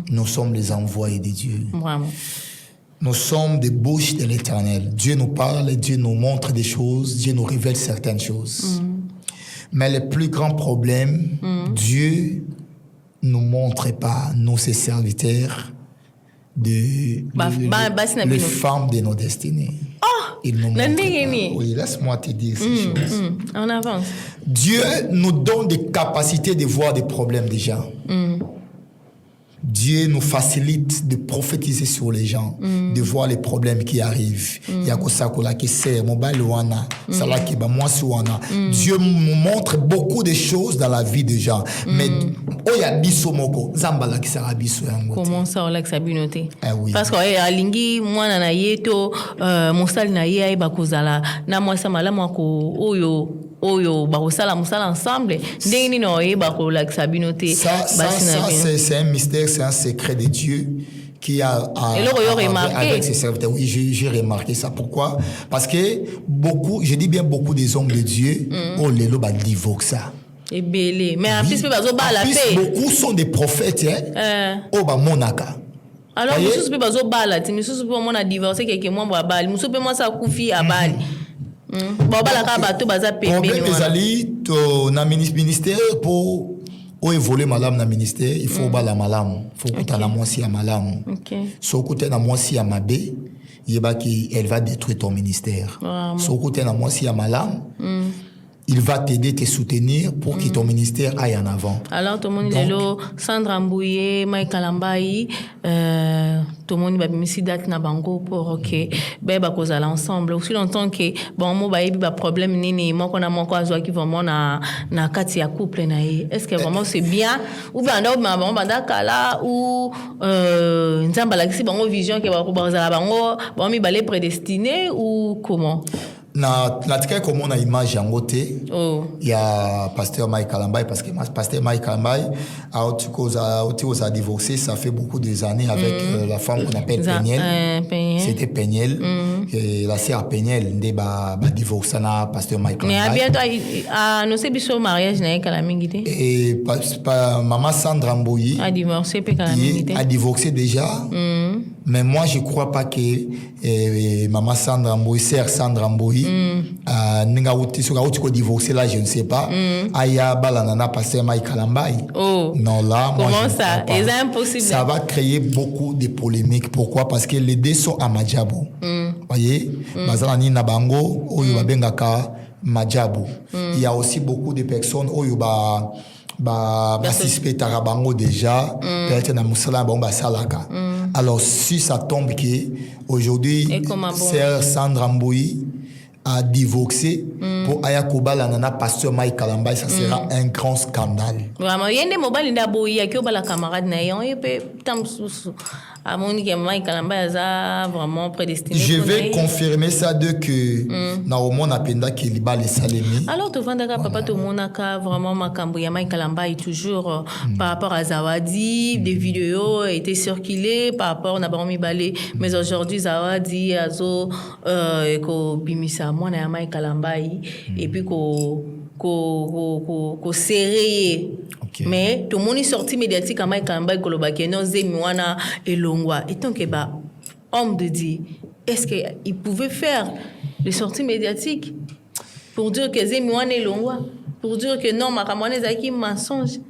nous sommes les envoyés de Dieu. Vraiment. Nous sommes des bouches de l'Éternel. Dieu nous parle, Dieu nous montre des choses, Dieu nous révèle certaines choses. Mais le plus grand problème, Dieu nous montre pas, nous ses serviteurs, les femmes de nos destinées. Il nous montre pas. Oui, laisse-moi te dire ces choses. On avance. Dieu nous donne des capacités de voir des problèmes des gens. Dieu nous facilite de prophétiser sur les gens, de voir les problèmes qui arrivent. Dieu nous montre beaucoup de choses dans la vie des gens. Mais comment ça, on l'a sabinoté? Oui. Parce que alingi mwana na yeto mosali na ye ay bakozala na mwasa malamu ko oyo bakosala musala ensemble ndenge nini oyeba kolakisa sabinoté. Ça c'est un mystère, c'est un secret de Dieu qui a avec ses serviteurs. Oui, j'ai remarqué ça. Pourquoi? Parce que je dis bien beaucoup des hommes de Dieu, divorcent. Et belé. Mais en plus, beaucoup sont des prophètes. Monaka. Alors, mususu pe bazo bala, mususu pe mona divorcer quelqu'un moi bali, mususu pe moi ça kufi a bali. Bala ka bato baza pembe. Problème ezali to na ministère pour évoluer malam na ministère, il faut bala malam, faut kutana mwasi ya malam. So kutana mwasi ya mabe, yebaki elle va détruire ton ministère. So kutana mwasi ya malam, il va t'aider, te soutenir pour que ton ministère aille en avant. Alors, tout le monde est là, Sandra Mbouye, Mike Alambaï, tout le monde va me date na bango pour que ben ba cause ensemble. Aussi longtemps que bon mo ba yebi ba problème nini, moi qu'on a mon quoi qui vraiment na kati ya couple na ye. Est-ce que vraiment c'est bien ou bien on ba banda kala ou nzamba la kisi bango vision que ba ko ba bango ba mi balé prédestiné ou comment? na tika comme on a image en côté. Il y a pasteur Mike Kalambai parce que pasteur Mike Kalambai a divorcé, ça fait beaucoup d'années avec la femme qu'on appelle Peniel. C'était Peniel. Et la sœur Peniel a divorcé na pasteur Mike Kalambai. Mais bientôt nous c'est biso mariage na Kalamingité. Et maman Sandra Mboyi a divorcé déjà. Mais moi je crois pas que maman Sandra Mboyi, sœur Sandra Mboyi ninga ko divorcer là, je ne sais pas. Aya balanana pasteur Mike Kalambai. Non là, moi comment ça? C'est impossible. Ça va créer beaucoup de polémiques. Pourquoi? Parce que les deux sont à Madjabo. Voyez, bazalani na bango oyo babengaka Madjabo. Il y a aussi beaucoup de personnes oyo suspectara bango déjà peut-être na musala ba salaka. Alors si ça tombe que aujourd'hui sœur Sandra Mboyi a divorcé pour Ayakoba Lanana pasteur Mike Kalambai, ça sera un grand scandale. Vraiment, il y a des mobile n'a boyi à qui la camarade na yon et peut à mon que Mike Kalambai a vraiment prédestiné. Je vais confirmer ça de que na au monde apenda que liba les salemi. Alors tu vois d'accord papa tout monde a vraiment makambo ya Mike Kalambai toujours par rapport à Zawadi, des vidéos étaient circulées par rapport na baromi balé, mais aujourd'hui Zawadi azo ko bimisa moi na Mike Kalambai et puis ko serré. Mais tout le monde est sorti médiatique à Mike Kalambai kolobaki non zemiwana elongwa et tant que homme de Dieu, est-ce qu'il pouvait faire les sorties médiatiques pour dire que zemiwana elongwa, pour dire que non makamwana zaki mensonge,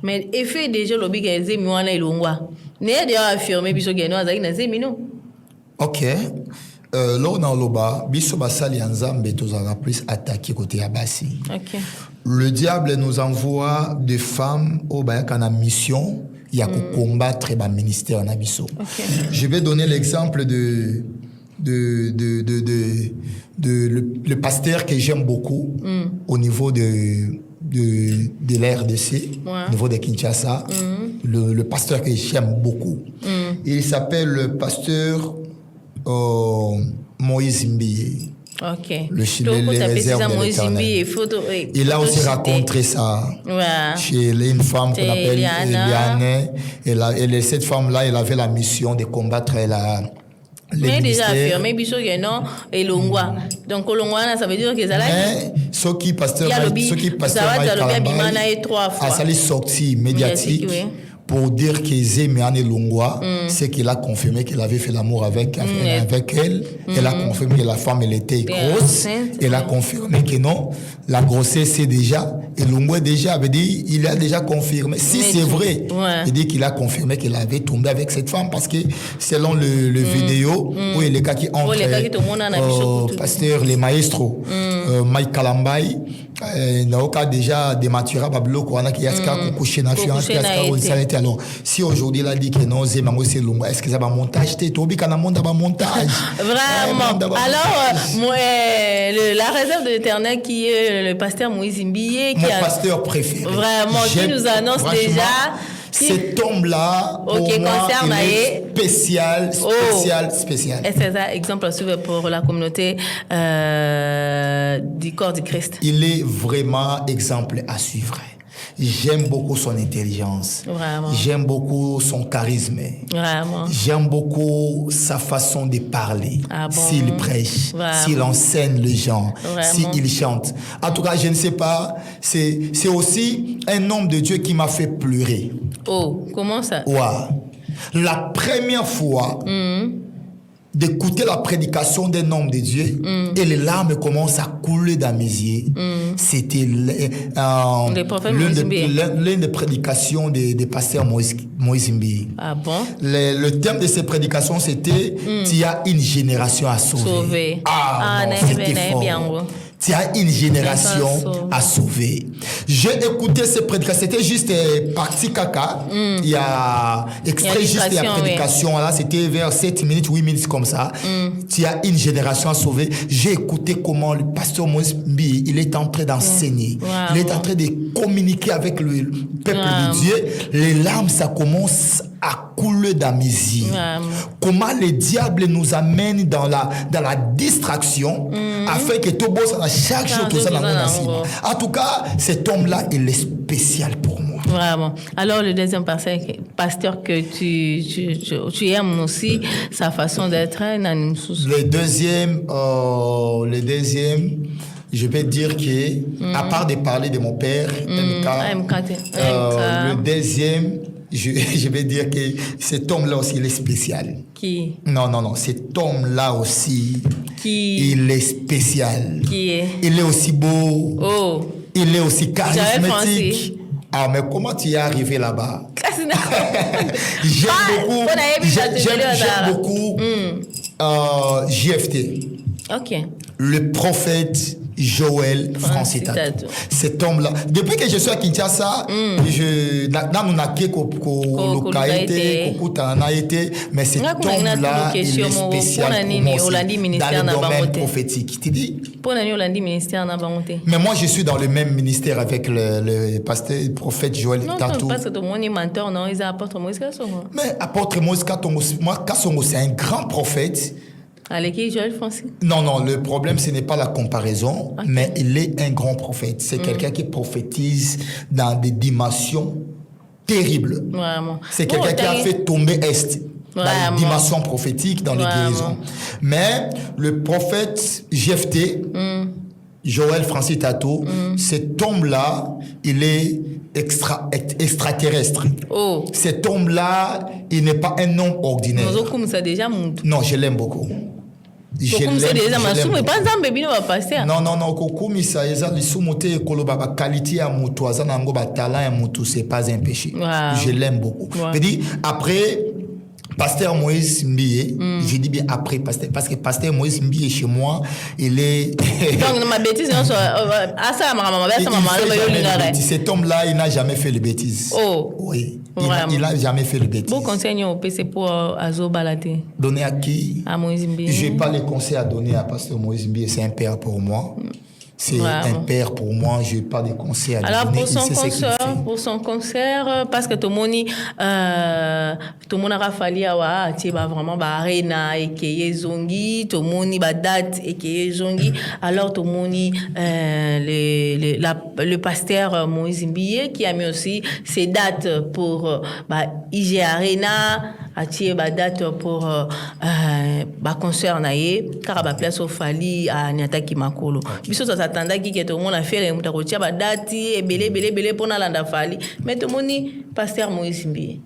mais effet déjà lobby que zemiwana elongwa n'est déjà affirmé biso que non zaki na zemino. OK. Là on a loba biso basali nzambe tozala plus attaqué côté abasi. OK. Le diable nous envoie des femmes au bayakana mission, il y a que combattre ba ministère na biso. Okay. Je vais donner l'exemple de le pasteur que j'aime beaucoup au niveau de l'RDC, au niveau de Kinshasa, le pasteur que j'aime beaucoup. Il s'appelle le pasteur Moïse Mbiye. OK. Les réserves de l'Éternel. Il a aussi raconté ça chez une femme qu'on appelle Eliane. Et cette femme-là, elle avait la mission de combattre mais déjà affirmé biso que non elongwa donc olongwa ça veut dire que ça là ce qui pasteur a sali sortie médiatique pour dire que Zemiane Longwa, c'est qu'il a confirmé qu'il avait fait l'amour avec elle. Elle a confirmé que la femme, elle était grosse. Elle a confirmé que non, la grossesse, c'est déjà. Et Longwa déjà avait dit, il a déjà confirmé. Si c'est vrai, il dit qu'il a confirmé qu'il avait tombé avec cette femme parce que selon le vidéo, où il y a les cas qui entrent, pasteur, les maestros, Mike Kalambai, Naoka déjà dématuré Bablo Kouana qui a couché na alors si aujourd'hui il a dit que non c'est mango c'est long est-ce que ça va montage t'es tobi kana monta ba montage vraiment alors la réserve de l'Éternel qui est le pasteur Moïse Mbiye mon pasteur préféré vraiment qui nous annonce déjà cet homme-là, pour moi, il est spécial. Et c'est ça, exemple pour la communauté du corps du Christ. Il est vraiment exemple à suivre. J'aime beaucoup son intelligence. Vraiment. J'aime beaucoup son charisme. Vraiment. J'aime beaucoup sa façon de parler. Ah bon? S'il prêche, s'il enseigne les gens, s'il chante. En tout cas, je ne sais pas. C'est aussi un homme de Dieu qui m'a fait pleurer. Oh, comment ça? Ouais. La première fois d'écouter la prédication d'un homme de Dieu et les larmes commencent à couler dans mes yeux. C'était l'une des prédications des pasteurs Moïse Mbiye. Ah bon? Le thème de ces prédications, c'était il y a une génération à sauver. Ah non, c'était fort. Il y a une génération à sauver. J'ai écouté ces prédications. C'était juste partie caca. Il y a extrait juste de la prédication. Là, c'était vers 7 minutes, 8 minutes comme ça. Il y a une génération à sauver. J'ai écouté comment le pasteur Moïse Mbiye, il est en train d'enseigner. Il est en train de communiquer avec le peuple de Dieu. Les larmes, ça commence a coulé dans mes yeux. Comment le diable nous amène dans la distraction afin que tout bosse chaque jour tout ça dans mon. En tout cas, cet homme-là, il est spécial pour moi. Vraiment. Alors, le deuxième pasteur que tu aimes aussi, sa façon d'être, le deuxième, je vais dire que, à part de parler de mon père, le deuxième, je vais dire que cet homme-là aussi, il est spécial. Qui? Non, cet homme-là aussi, il est spécial. Qui est? Il est aussi beau. Oh. Il est aussi charismatique. Ah, mais comment tu es arrivé là-bas? J'aime beaucoup JFT. Ok. Le prophète Joël Francis Tatou. Cet homme-là. Depuis que je suis à Kinshasa, mais cet homme-là, il est spécial pour moi aussi, dans le domaine prophétique. Tu dis? Mais moi, je suis dans le même ministère avec le pasteur, le prophète Joël Tatou. Non, parce que ton mentor, non, ils apportent Moïse Kassongo. Mais apôtre Moïse Kassongo, c'est un grand prophète. Avec Joël Francis? Non, le problème, ce n'est pas la comparaison, mais il est un grand prophète. C'est quelqu'un qui prophétise dans des dimensions terribles. Vraiment. C'est quelqu'un qui a fait tomber Est dans les dimensions prophétiques, dans les guérisons. Mais le prophète JFT, Joël Francis Tatou, cet homme-là, il est extraterrestre. Oh. Cet homme-là, il n'est pas un homme ordinaire. Non, je l'aime beaucoup. Non, kokumi ça eza lisumuté koloba qualité à mutu azana ngo ba talent à mutu, c'est pas un péché. Je l'aime beaucoup. Je dis après Pasteur Moïse Mbie, je dis bien après pasteur, parce que Pasteur Moïse Mbie chez moi, il est. Donc ma bêtise, cet homme-là, il n'a jamais fait de bêtises. Oh. Oui. Il n'a jamais fait de bêtises. Bon conseil au PC pour Azo Balade. Donner à qui? À Moïse Mbie. Je n'ai pas les conseils à donner à Pasteur Moïse Mbie, c'est un père pour moi. C'est un père pour moi, je n'ai pas de conseils à donner. Alors pour son concert, parce que tout le monde a fallu vraiment arena et qu'il y ait zongi, tout le monde a date et qu'il y ait zongi. Alors tout le monde le pasteur Moïse Mbie qui a mis aussi ses dates pour IG Arena, a tiré date pour concert naïe, car la place au Fali à Nyataki Makolo. Attendaki que tout le monde a fait les mutakotia badati et belé pour la fali mais tout le monde pasteur Moïse Mbie.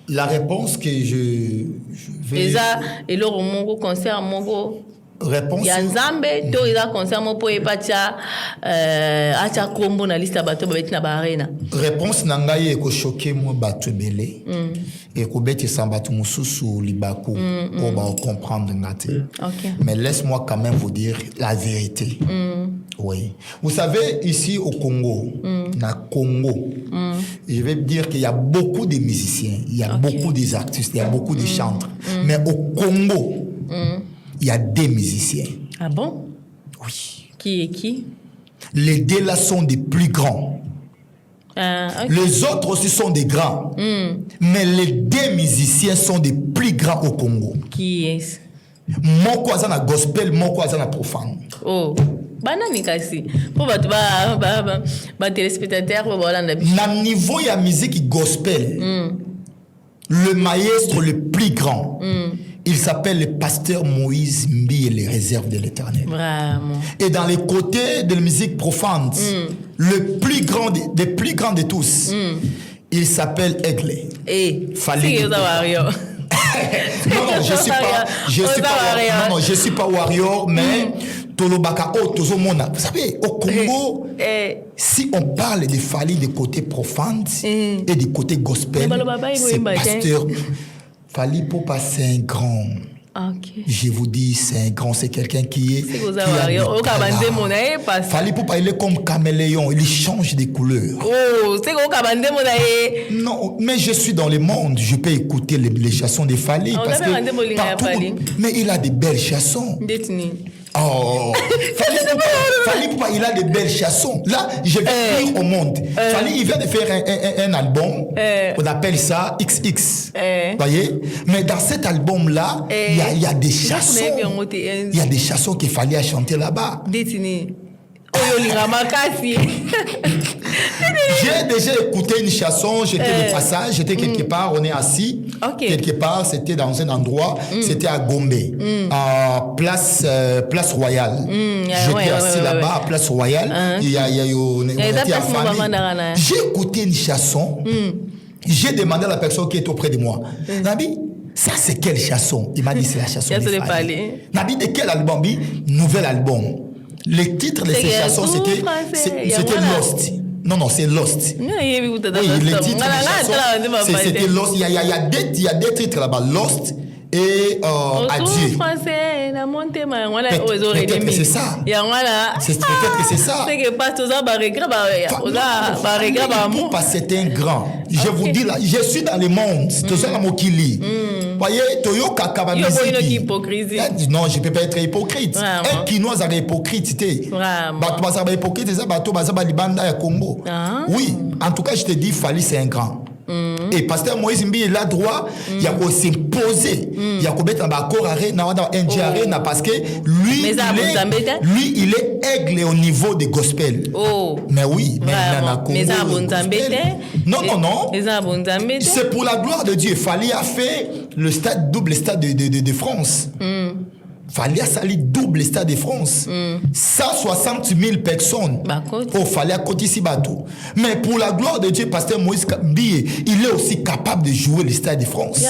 La réponse que je vais et le mon concert mon réponse Yanzambe to ila concert mo po epatia acha kombo na liste bato babeti na barena. Réponse nangaye ko choquer moi bato belé et ko beti sambatu mususu libaku pour ba comprendre ngate. OK. Mais laisse-moi quand même vous dire la vérité. Oui. Vous savez, ici au Congo, na Congo, je vais dire qu'il y a beaucoup de musiciens, il y a beaucoup d'artistes, il y a beaucoup de chanteurs. Mais au Congo, il y a des musiciens. Ah bon? Oui. Qui est qui? Les deux là sont des plus grands. Okay. Les autres aussi sont des grands. Mais les deux musiciens sont des plus grands au Congo. Qui est? Mon cousin a gospel, mon cousin a profane. Oh. Banani kasi pour ba téléspectateurs pour Hollande. Na niveau ya musique gospel, le maestro le plus grand, il s'appelle le pasteur Moïse Mbie, les réserves de l'Éternel. Vraiment. Et dans les côtés de la musique profane, le plus grand des plus grands de tous, il s'appelle Aigle. Et fallait non, je suis pas warrior, mais Tolobaka Tozomona. Vous savez, au Congo, si on parle de Fali du côté profane et du côté gospel, c'est pasteur. Fali Popa, c'est un grand. Okay. Je vous dis, c'est un grand, c'est quelqu'un qui est. Fali Popa, il est comme caméléon, il change de couleur. Oh, c'est non, mais je suis dans le monde, je peux écouter les chansons de Fali. Parce que partout, mais il a des belles chansons. Oh, Fally Ipupa, il a de belles chansons. Là, je vais dire au monde. Fally, il vient de faire un album, on appelle ça XX. Voyez? Mais dans cet album-là, il y a des chansons. Il y a des chansons qu'il fallait chanter là-bas. J'ai déjà écouté une chanson, j'étais de passage, j'étais quelque part, on est assis. Quelque part, c'était dans un endroit, c'était à Gombe, à Place Royale. J'étais assis là-bas à Place Royale. J'ai écouté une chanson, j'ai demandé à la personne qui est auprès de moi, Nabi, ça c'est quelle chanson? Il m'a dit c'est la chanson de Fally. Nabi, de quel album? Nouvel album. Le titre de ces chansons, c'était Lost. Non, c'est Lost. Oui, le titre des chansons, c'était Lost. Il y a des titres là-bas, Lost et Adieu. Peut-être que c'est ça. Peut-être que c'est ça. C'est un grand. Je vous dis là, je suis dans le monde. Tout ça, la Mokili. Voyez, Toyo Kakaba musique. Non, je ne peux pas être hypocrite. Un Kinois est hypocrite. Hypocrite, c'est Congo. Oui, en tout cas, je te dis, Fally, c'est un grand. Et pasteur Moïse Mbi il a droit il y a qu'à s'imposer il y a qu'à mettre en accord arena parce que lui il est aigle au niveau des gospel. Mais oui, mais non c'est pour la gloire de Dieu. Fally a fait le double stade de France. Fally a sali double stade de France. 160 000 personnes. Fally a côté ici bateau. Mais pour la gloire de Dieu, pasteur Moïse Mbi, il est aussi capable de jouer le stade de France. Non.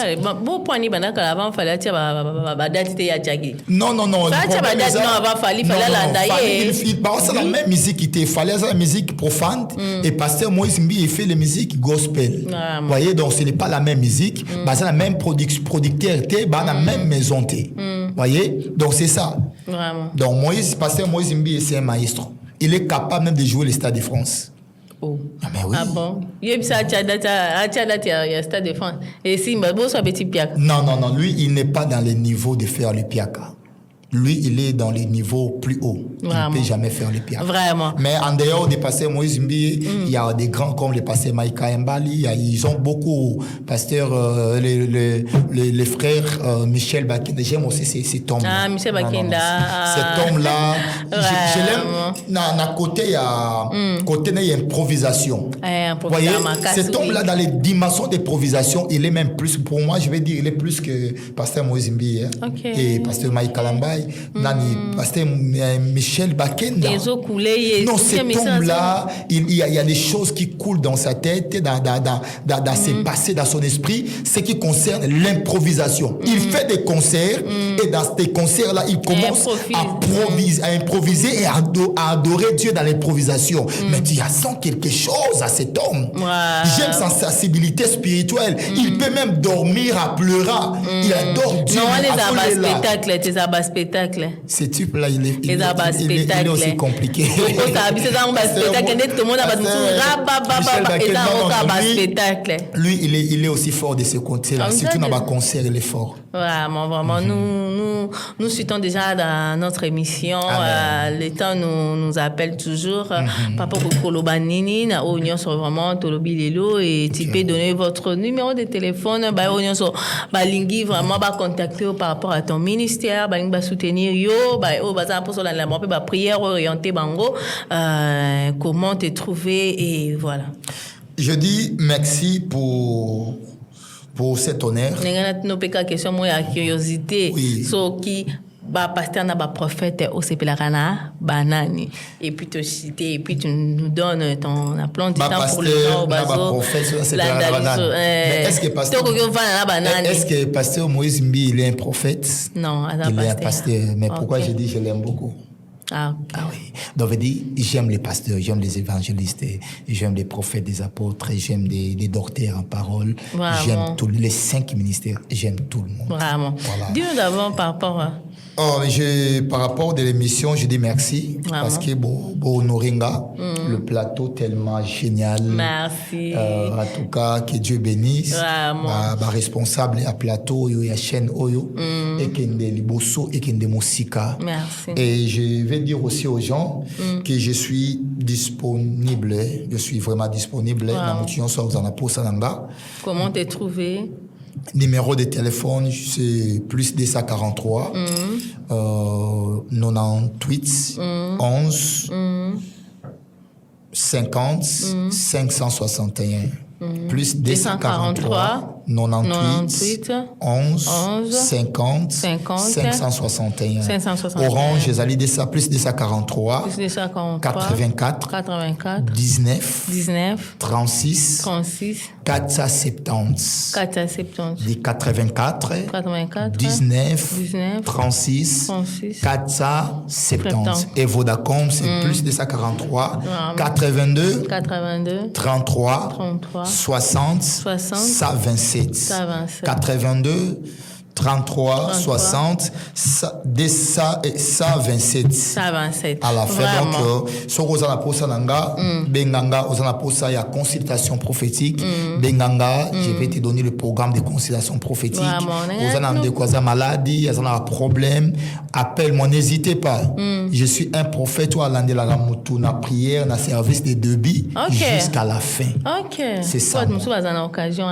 C'est la même musique qui était. Fally a la musique profane et pasteur Moïse Mbi il fait la musique gospel. Vous voyez, donc ce n'est pas la même musique. C'est la même producteur, la même maison. Voyez, donc c'est ça. Vraiment. Donc pasteur Moïse Mbi, c'est un maestro. Il est capable même de jouer le Stade de France. Ah, mais oui. Ah bon? Il y a Stade de France. Et si, non, lui, il n'est pas dans le niveau de faire le piaka. Lui, il est dans les niveaux plus hauts. Vraiment. Il ne peut jamais faire le piaka. Vraiment. Mais en dehors des pasteurs Moïse Mbi, il y a des grands comme le pasteur Maïka Mbali. Ils ont beaucoup, pasteurs, les frères Michel Bakenda. J'aime aussi cet homme. Ah, Michel Bakenda. Cet homme-là, je l'aime. À côté, il y a improvisation. Vous voyez, cet homme-là, dans les dimensions d'improvisation, il est même plus, pour moi, je vais dire, il est plus que pasteur Moïse Mbi. Et pasteur Maïka Mbali. Pasteur Michel Bakenda. Non, cet homme-là, il y a des choses qui coulent dans sa tête, dans ses passés, dans son esprit, ce qui concerne l'improvisation. Il fait des concerts et dans ces concerts-là, il commence à improviser et à adorer Dieu dans l'improvisation. Mais tu sens quelque chose à cet homme. J'aime sa sensibilité spirituelle. Il peut même dormir à pleurant. Il adore Dieu. Non, spectacle. Ce type-là, il est aussi compliqué. Lui, il est aussi fort de ce côté-là. Surtout dans ma concert, il est fort. Vraiment. Nous suivons déjà dans notre émission. Le temps nous appelle toujours. Papa Kokolobanini, na Union sur vraiment Tolobilelo et tu peux donner votre numéro de téléphone. Union sur Balingi vraiment contacter par rapport à ton ministère. Balingi soutenir yo. Pour la prière orientée bango. Comment te trouver et voilà. Je dis merci pour cet honneur. Nous avons question moi curiosité. Oui. Pasteur na prophète au Sepelarana banani et puis te citer et puis tu nous donnes ton plan du temps pour le temps au bazo. Est-ce que pasteur Moïse Mbi il est un prophète? Non, il est un pasteur. Mais pourquoi je dis je l'aime beaucoup? Ah oui. Donc, je dis, j'aime les pasteurs, j'aime les évangélistes, j'aime les prophètes, des apôtres, j'aime les docteurs en parole, j'aime tous les 5 ministères, j'aime tout le monde. Vraiment. Voilà. Dis-nous d'abord par rapport Oh, par rapport de l'émission, je dis merci. Vraiment. Parce que Noringa, le plateau tellement génial. Merci. En tout cas, que Dieu bénisse. Vraiment. Responsable à plateau, il y a chaîne Oyo, et qu'il y a Liboso, et qu'il y a Moussika. Merci. Et je vais dire aussi aux gens que je suis disponible. Je suis vraiment disponible. Comment t'es trouvé? Numéro de téléphone, c'est plus 243 98 11 50 561. Plus 243 98 11 50 561. Orange, j'ai allé de ça, plus 243 84 19 36 470. 84 19 36 470. Et Vodacom, c'est plus 243 82 33 60 127. 82 33 60 127 à la fin. Donc so ozana posa nanga benganga ozana posa ya consultation prophétique benganga je vais te donner le programme de consultation prophétique. Ozana de quoi maladie, ozana un problème, appelle-moi, n'hésitez pas. Je suis un prophète ou alande la mutu na prière na service de débit jusqu'à la fin. C'est ça. Nous avons occasion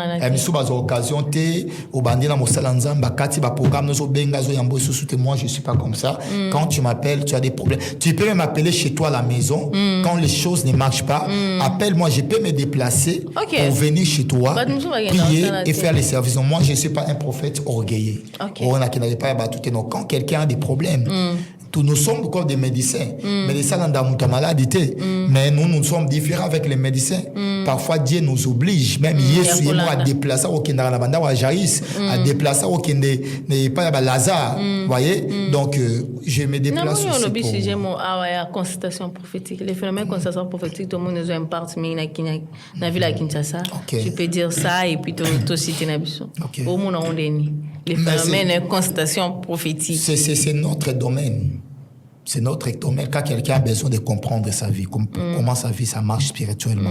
occasion te obandi na mosala nzamba kati ba programme nous benga zo yambo sous moi je suis pas comme ça. Quand tu m'appelles, tu as des problèmes. Tu peux même m'appeler chez toi à la maison quand les choses ne marchent pas. Appelle-moi, je peux me déplacer pour venir chez toi, prier et faire les services. Moi, je ne suis pas un prophète orgueilleux. On a qui n'avait pas abattu. Quand quelqu'un a des problèmes, nous sommes comme des médecins. Médecins dans ta maladie, mais nous sommes différents avec les médecins. Parfois, Dieu nous oblige, même Jésus et moi, à déplacer au Kenda la banda ou à Jaïs, à déplacer au Kenda n'est pas à Lazare. Voyez? Donc, je me déplace aussi. Non, j'ai mon consultation prophétique. Les phénomènes de consultation prophétique, tout le monde nous imparte, mais dans la ville à Kinshasa. Je peux dire ça et puis tout citer Nabiso. Au monde, on est né. Les phénomènes de consultation prophétique. C'est notre domaine. C'est notre domaine. Quand quelqu'un a besoin de comprendre sa vie, comment sa vie, ça marche spirituellement.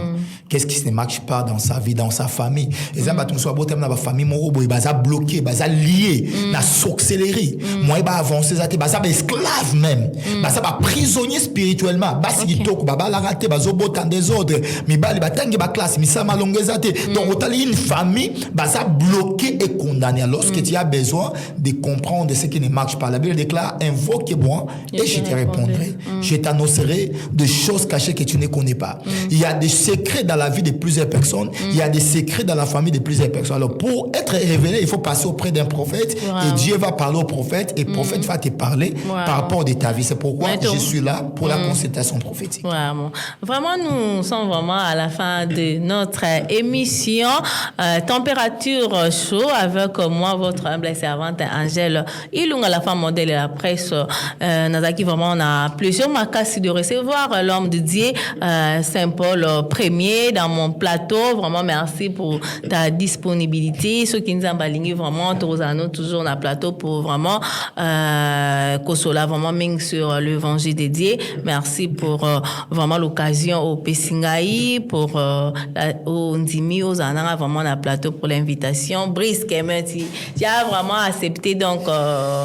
Qu'est-ce qui ne marche pas dans sa vie, dans sa famille. Et ça, tu me beau dans la famille, mon robot, il va bloqué, il va lié, il va s'accélérer. Moi, il va avancer, il va esclave même. Il va prisonnier spirituellement. Il va se la rater, il va se des ordres. Il va tanguer la classe, il va donc, autant une famille, il va bloqué et condamné. Lorsque tu as besoin de comprendre ce qui ne marche pas, la Bible déclare, invoque-moi et je te répondrai. Je t'annoncerai des choses cachées que tu ne connais pas. Il y a des secrets dans la vie de plusieurs personnes. Il y a des secrets dans la famille de plusieurs personnes. Alors, pour être révélé, il faut passer auprès d'un prophète. Et Dieu va parler au prophète. Et le prophète va te parler par rapport de ta vie. C'est pourquoi je suis là pour la consultation prophétique. Vraiment, nous sommes vraiment à la fin de notre émission. Température chaud avec moi, votre humble servante Angèle Ilunga, la femme modèle et la presse. Nazaki, vraiment, on a plusieurs marques de recevoir l'homme de Dieu, Saint-Paul Ier, dans mon plateau. Vraiment, merci pour ta disponibilité. Ceux qui nous ont baligné, vraiment, toujours dans le plateau pour vraiment, consoler vraiment sur l'évangile de Dieu. Merci pour vraiment l'occasion au Pessingaï, pour au Ndimi, aux Ananga, vraiment, dans le plateau pour l'invitation. Brice, merci. Tu as vraiment accepté. Donc,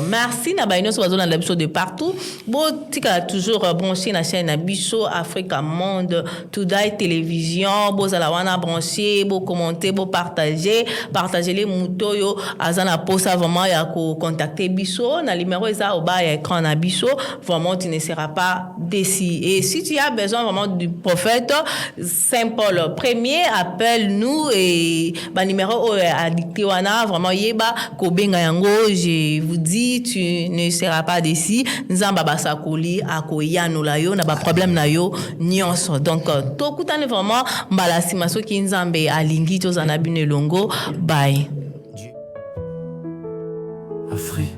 merci. Nabaïno, sur dans l'épisode de partout. Bon, tu as toujours branché la chaîne Bisso, Africa Monde, Today Télévision, bon, ça la branché, bon, commenter, bon, partager les moutons, yo, azana posa vraiment, ya ko contacter Bisso, na numéro ça au bas, écran na Bisso, vraiment, tu ne seras pas déçu. Et si tu as besoin vraiment du prophète Saint-Paul Ier, appelle-nous et, bah, numéro, a dicté wana, vraiment, yeba, ko benga yango, je vous dis, tu ne seras pas déçu. Nzamba basakoli akoyano la yo na ba problème na yo nyonso. Donc to kutane vraiment mbala simaso ki nzambe alingi to zana bine longo bye. Afrique.